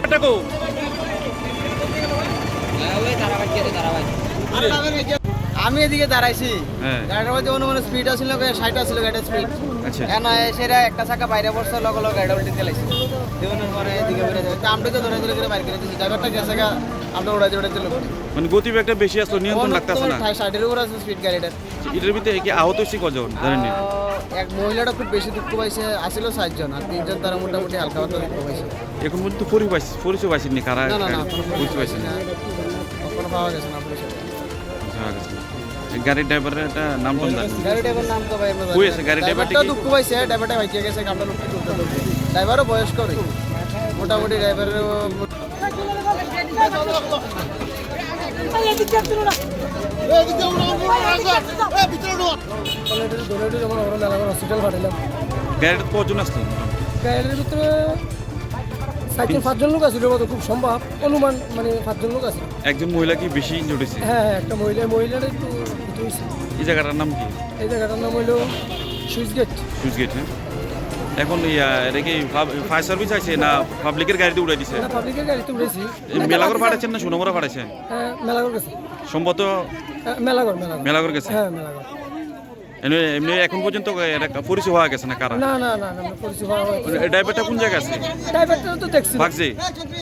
ড্রাইভারটা কো আমি এদিকে দাঁড়াইছি হ্যাঁ গাড়ির মধ্যে অনুমান স্পিড আছিল 60 আছিল গাড়ির স্পিড আচ্ছা এনা সেটা একটা চাকা বাইরে পড়ছে লগে লগে গাড়িটা উল্টে দিলাইছে দেওয়ানোর পরে এদিকে বেরে যায় তা আমরা তো ধরে ধরে করে বাইরে করে দিছি ড্রাইভারটা গেছে গা আমরা উড়াই দিল মানে গতিবেগটা বেশি আসলো নিয়ন্ত্রণ লাগতেছে না 60 এর উপর আছে স্পিড গাড়িটার এটার ভিতরে কি আহত হয়েছে কজন জানেন না এক মহিলাটা খুব বেশি দুঃখ পাইছে আসিল 60 জন আর 3 জন তারা মোটামুটি হালকা পাতলা দুঃখ পাইছে এখন পর্যন্ত পরিচয় পাইছেন কারা না না না পরিচয় পাইছেন না কোনো পাওয়া গেছে না পুলিশের গাড়ির ড্রাইভারের একটা নাম কোন জানেন গাড়ি ড্রাইভার নাম তো ভাই কই আছে গাড়ি ড্রাইভারটা ড্রাইভারটা দুঃখ পাইছে ড্রাইভারটা ভাইকে গেছে কামটা লোক তুলতে তুলতে ড্রাইভারও বয়স্ক রে মোটামুটি ড্রাইভারের গাড়িটা কজন আসলো গাড়ির ভিতরে 5জন লোক আছে খুব সম্ভব অনুমান মানে 5জন লোক আছে একজন মহিলা কি বেশি ইনজুর্ড হয়েছে হ্যাঁ একটা মহিলার একটু ভিতরে হয়েছে। এই জায়গাটার নাম কি এই জায়গাটার নাম হইলো সুইচ গেট সুইচ গেট হ্যাঁ এখন এটা কি ফায়ার সার্ভিস আছে না পাবলিকের গাড়িতে উড়াই দিছে না পাবলিকের গাড়িতে উঠেছি মেলাগড় পাঠাচ্ছেন না সোনামুড়া পাঠাচ্ছেন হ্যাঁ মেলাগড় গেছে সম্ভবত মেলাগড় গেছে হ্যাঁ মেলাগড় এমনি এখন পর্যন্ত এটা পরিচয় হওয়া গেছে না কারা না না না না পরিচয় হওয়া হয়েছে ড্রাইভারটা কোন জায়গায় আছে ড্রাইভারটা তো দেখছি ভাগছে